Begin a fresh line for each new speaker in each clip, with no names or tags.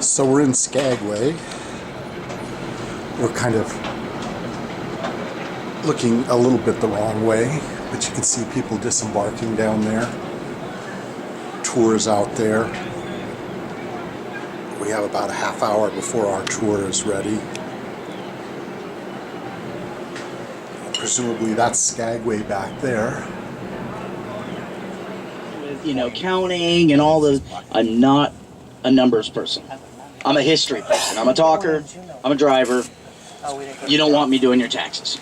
So we're in Skagway. We're kind of looking a little bit the wrong way, but you can see people disembarking down there. Tours out there. We have about a half hour before our tour is ready. Presumably that's Skagway back there.
You know, counting and all the... I'm not a numbers person. I'm a history person. I'm a talker. I'm a driver. You don't want me doing your taxes.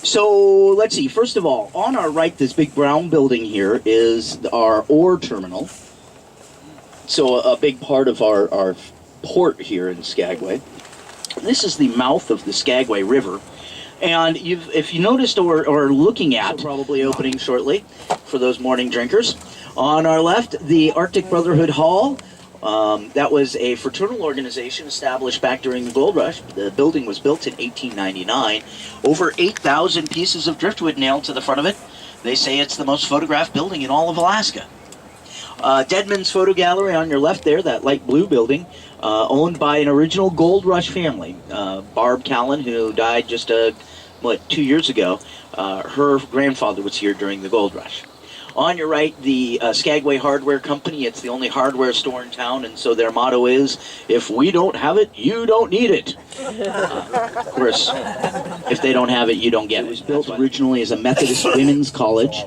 So let's see. First of all, on our right, this big brown building here is our ore terminal. So a big part of our port here in Skagway. This is the mouth of the Skagway River. And if you noticed or are looking at, probably opening shortly for those morning drinkers. On our left, the Arctic Brotherhood Hall. That was a fraternal organization established back during the gold rush. The building was built in 1899. Over 8,000 pieces of driftwood nailed to the front of it. They say it's the most photographed building in all of Alaska. Deadman's Photo Gallery on your left there, that light blue building, owned by an original gold rush family. Barb Callan, who died just 2 years ago, her grandfather was here during the gold rush. On your right, the Skagway Hardware Company. It's the only hardware store in town, and so their motto is, if we don't have it, you don't need it. Of course, if they don't have it, you don't get it. It was built originally as a Methodist women's college.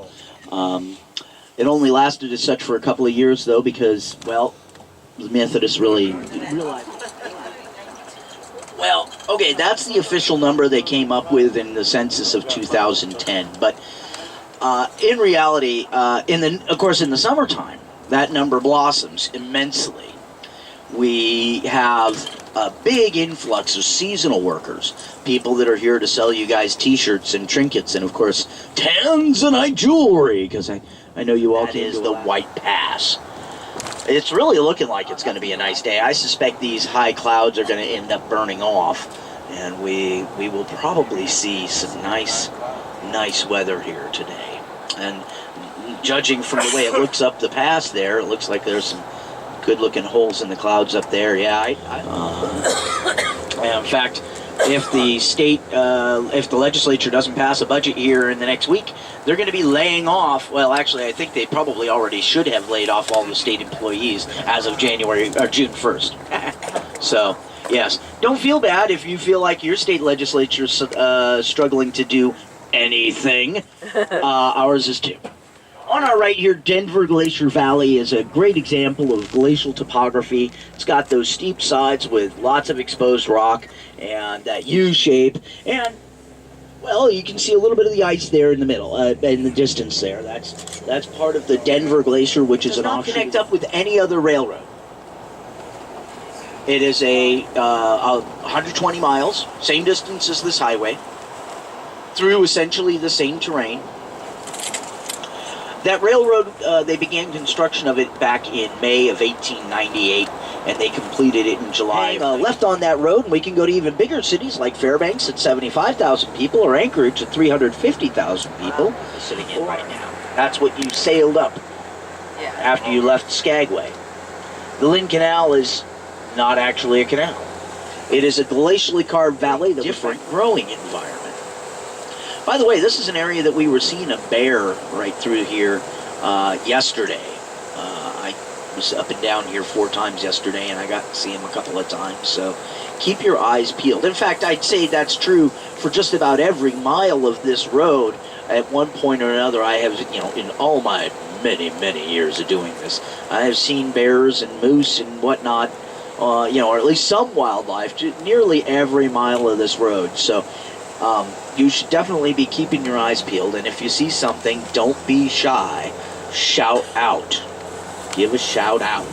It only lasted as such for a couple of years, though, because, well, the Methodists really realized. Well, okay, that's the official number they came up with in the census of 2010, but in reality, of course, in the summertime, that number blossoms immensely. We have a big influx of seasonal workers, people that are here to sell you guys T-shirts and trinkets, and of course, Tanzanite jewelry, because I know you all came to the White Pass. It's really looking like it's going to be a nice day. I suspect these high clouds are going to end up burning off, and we will probably see some nice weather here today. And judging from the way it looks up the pass there, it looks like there's some good-looking holes in the clouds up there. Yeah, in fact, if the if the legislature doesn't pass a budget here in the next week, they're going to be laying off. Well, actually, I think they probably already should have laid off all the state employees as of June 1st. So, yes, don't feel bad if you feel like your state legislature's struggling to do anything. Ours is too. On our right here, Denver Glacier Valley is a great example of glacial topography. It's got those steep sides with lots of exposed rock and that U shape. And, well, you can see a little bit of the ice there in the middle, in the distance there. That's part of the Denver Glacier, which is an offshoot. Connect up with any other railroad. It is a 120 miles, same distance as this highway, through essentially the same terrain. That railroad, they began construction of it back in May of 1898, and they completed it in July. Left on that road, and we can go to even bigger cities like Fairbanks at 75,000 people, or Anchorage at 350,000 people. Sitting in right now. That's what you sailed up after you left Skagway. The Lynn Canal is not actually a canal. It is a glacially carved valley, the different growing environment. By the way, this is an area that we were seeing a bear right through here yesterday. I was up and down here 4 times yesterday, and I got to see him a couple of times. So keep your eyes peeled. In fact, I'd say that's true for just about every mile of this road. At one point or another, I have, in all my many years of doing this, I have seen bears and moose and whatnot, or at least some wildlife, nearly every mile of this road. So you should definitely be keeping your eyes peeled, and if you see something, don't be shy. Shout out. Give a shout out.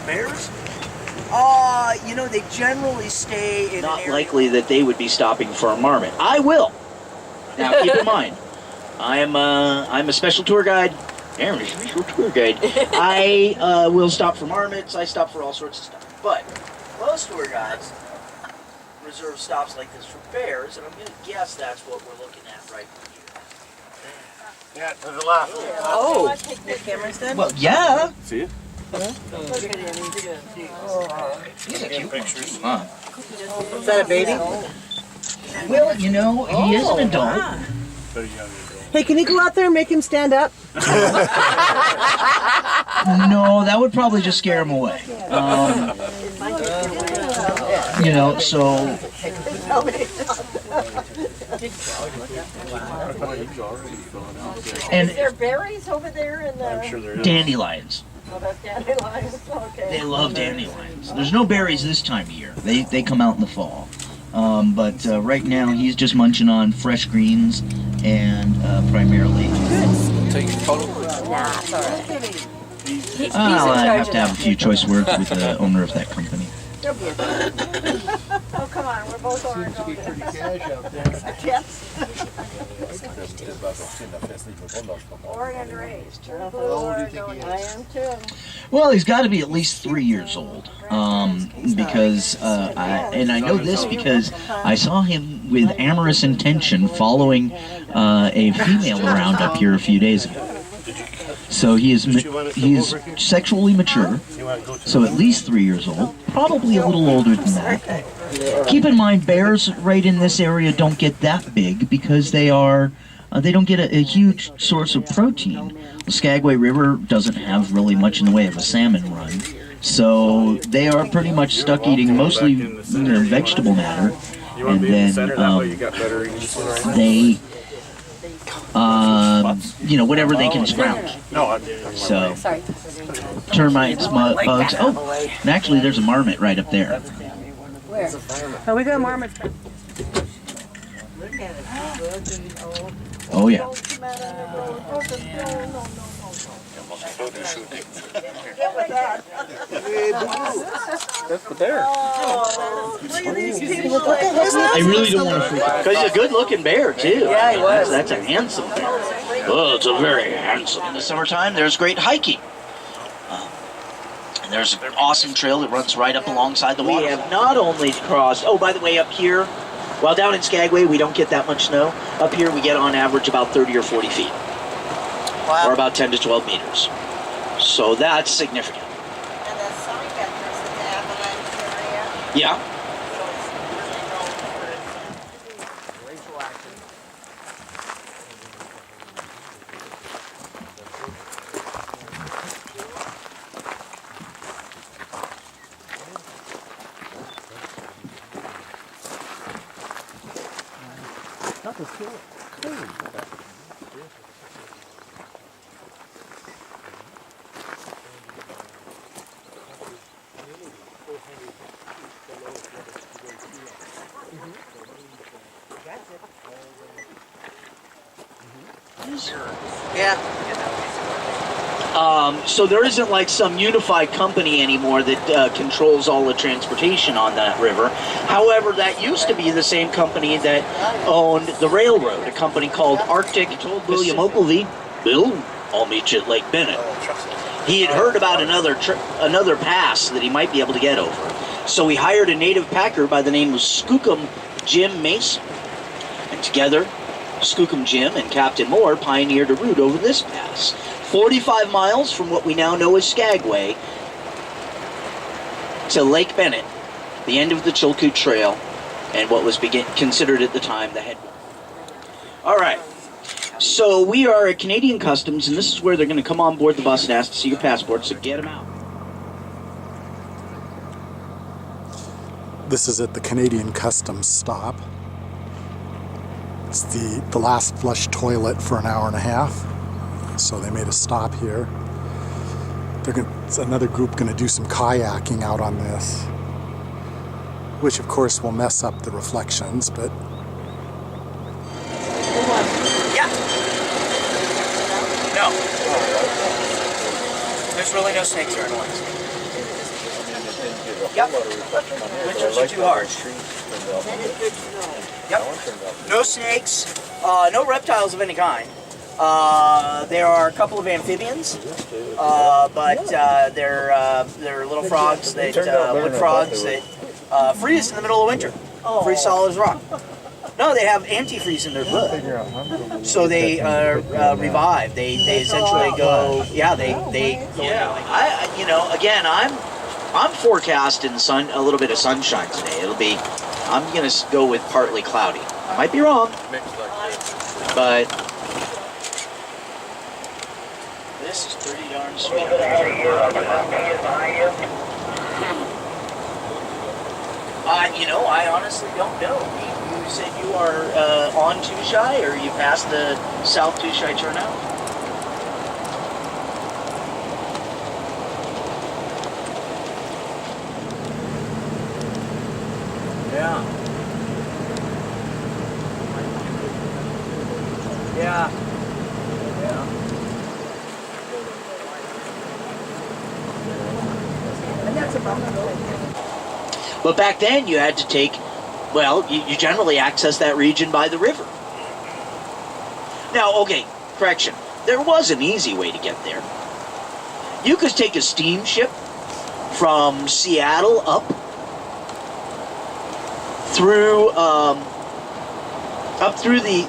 Bears?
You know, they generally stay in
Not
an area.
likely that they would be stopping for a marmot. I will. Now, keep in mind, I'm a special tour guide. Aaron is a special tour guide. I will stop for marmots. I stop for all sorts of stuff. But most tour guides reserve stops like this for bears, and I'm going to guess that's what we're looking at right here.
Yeah, to the left.
Oh, the camera's done?
Well, yeah.
See it?
Look at him.
He's a cute
Pictures.
one.
Is that a baby?
Well, you know, he is an adult.
Very young girl.
Hey, can you go out there and make him stand up?
No, that would probably just scare him away. You know, so and
Is there berries over there in the...
I'm sure there is.
dandelions.
Oh, that's dandelions. Okay.
They love dandelions. There's no berries this time of year. They come out in the fall. But right now he's just munching on fresh greens and primarily.
Take a photo.
Nah, it's all right. He's in
I'll
charge
have
of
to have a few choice words with the owner of that company.
Oh, come on, we're both orange.
Pretty cash out there.
Yes. Oregon raised. True blue Oregonian. I am too.
Well, he's got to be at least 3 years old, because I know this because I saw him with amorous intention following a female around up here a few days ago. So he is sexually mature, so at least 3 years old, probably a little older than that. Keep in mind, bears right in this area don't get that big because they don't get a huge source of protein. The Skagway River doesn't have really much in the way of a salmon run, so they are pretty much stuck eating mostly vegetable matter, and then they whatever they can scrounge. So termites, bugs. Oh, and actually, there's a marmot right up there.
Where?
Oh, we got marmots.
Oh yeah.
Get with that.
That's the bear.
Look at these people.
I really don't want to freak out. Because he's a good-looking bear, too.
Yeah, he was.
That's a handsome bear. Oh, it's a very handsome. In the summertime, there's great hiking. And there's an awesome trail that runs right up alongside the water. We have not only crossed... Oh, by the way, up here, well, down in Skagway, we don't get that much snow. Up here, we get on average about 30 or 40 feet.
Wow.
Or about 10 to 12 meters. So that's significant.
And the song veterans in the Avalanche area.
Yeah.
Yeah.
So there isn't like some unified company anymore that controls all the transportation on that river. However, that used to be the same company that owned the railroad, a company called Arctic. Told William Ogilvy, Bill, I'll meet you at Lake Bennett. He had heard about another pass that he might be able to get over. So he hired a native packer by the name of Skookum Jim Mason. And together, Skookum Jim and Captain Moore pioneered a route over this pass. 45 miles from what we now know as Skagway to Lake Bennett, the end of the Chilkoot Trail, and what was considered at the time the headwater. All right, so we are at Canadian Customs, and this is where they're going to come on board the bus and ask to see your passport, so get them out.
This is at the Canadian Customs stop. It's the last flush toilet for an hour and a half. So they made a stop here. Another group going to do some kayaking out on this, which of course will mess up the reflections, but
Yeah. No. There's really no snakes here in Orange. Yep. Winters are too harsh. Yep. No snakes, no reptiles of any kind. There are a couple of amphibians, but they're little frogs that wood frogs that freeze in the middle of winter. Freeze solid as rock. No, they have antifreeze in their blood, so they revive. They essentially go. Yeah, they. Again, I'm forecasting a little bit of sunshine today. I'm gonna go with partly cloudy. I might be wrong, but this is pretty darn sweet. I honestly don't know. You said you are on Tushai, or you passed the South Tushai turnout? Yeah. Yeah. Yeah.
And that's about it.
But back then you had to take, you generally access that region by the river. Now, okay, correction. There was an easy way to get there. You could take a steamship from Seattle up through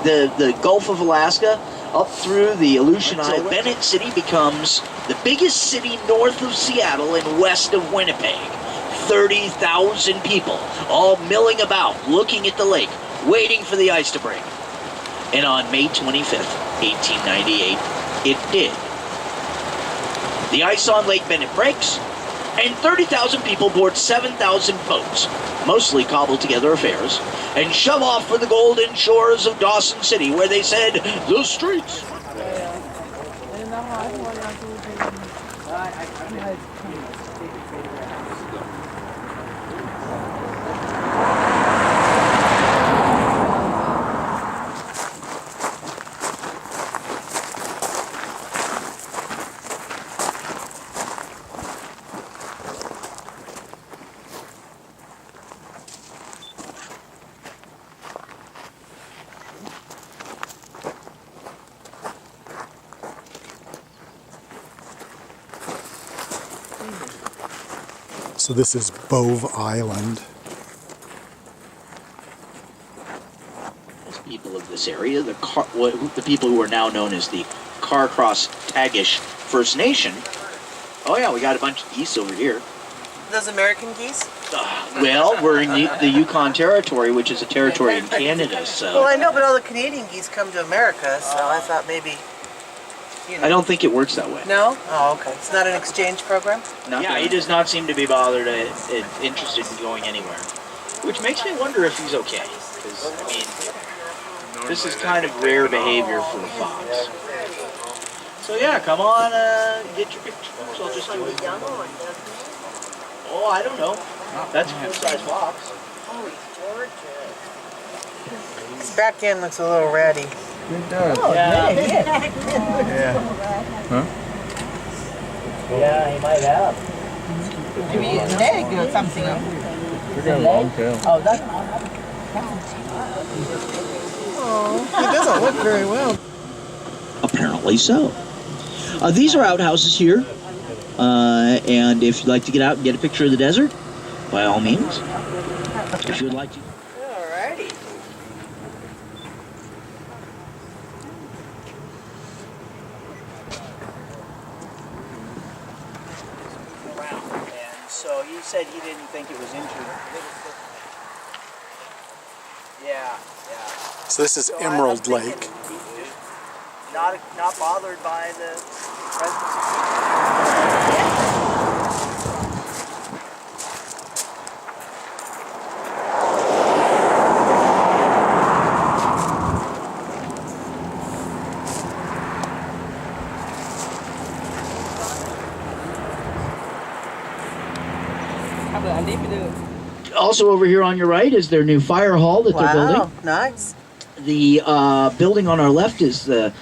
the Gulf of Alaska, up through the Aleutian Islands. So Bennett City becomes the biggest city north of Seattle and west of Winnipeg. 30,000 people, all milling about, looking at the lake, waiting for the ice to break. And on May 25th, 1898, it did. The ice on Lake Bennett breaks, and 30,000 people board 7,000 boats, mostly cobbled together affairs, and shove off for the golden shores of Dawson City, where they said, the streets.
So this is Bove Island.
People of this area, the people who are now known as the Carcross Tagish First Nation. Oh yeah, we got a bunch of geese over here.
Those American geese?
We're in the Yukon Territory, which is a territory in Canada, so...
Well, I know, but all the Canadian geese come to America, so I thought maybe,
I don't think it works that way.
No? Oh, okay. It's not an exchange program?
Yeah, he does not seem to be bothered interested in going anywhere. Which makes me wonder if he's okay. Because, this is kind of rare behavior for a fox. So yeah, come on, get your picture. So I'll just do it. Oh, I don't know. That's a full-size fox.
Oh, he's gorgeous.
His back end looks a little ratty.
It does.
Oh,
Yeah.
Yeah. Huh?
Yeah, he might have.
Maybe a leg or something.
They got a long tail.
Oh, that's
He doesn't look very well.
Apparently so. These are outhouses here. And if you'd like to get out and get a picture of the desert, by all means. If you would like to.
Alrighty.
And so he said he didn't think it was injured. Yeah.
So this is
So
Emerald
I'm thinking
Lake.
Not bothered by the presence of Also over here on your right is their new fire hall that they're building.
Wow, nice.
The building on our left is the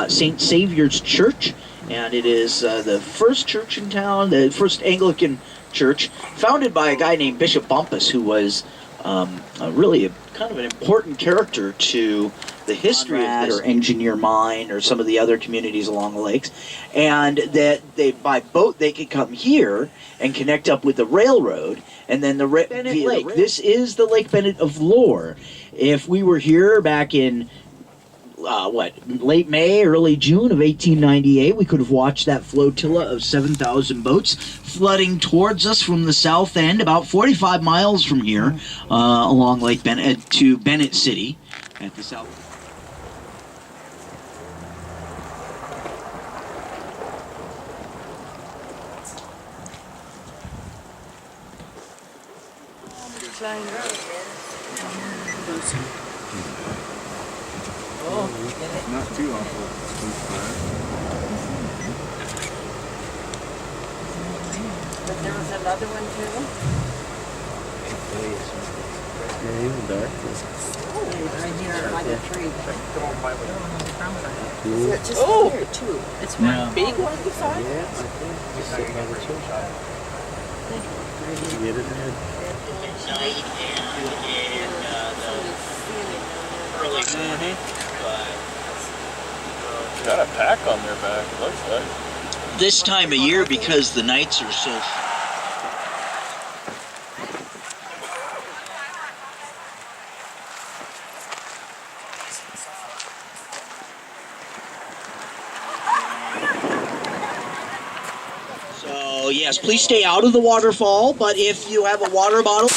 St. Saviour's Church, and it is the first church in town, the first Anglican church, founded by a guy named Bishop Bumpus, who was really kind of an important character to the history of this, or Engineer Mine, or some of the other communities along the lakes, and that they by boat they could come here and connect up with the railroad, and then the Bennett Lake. This is the Lake Bennett of lore. If we were here back in late May, early June of 1898, we could have watched that flotilla of 7,000 boats flooding towards us from the south end, about 45 miles from here, along Lake Bennett to Bennett City at the south.
Not too awful.
But there was another one too.
Yeah, even dark.
Right here by the tree.
Cool.
It's just here too.
It's one big one beside.
Yeah, I think. Just sitting by the church. Did you get it, man?
Got a pack on their back, it looks like.
This time of year, because the nights are so... So, yes, please stay out of the waterfall, but if you have a water bottle...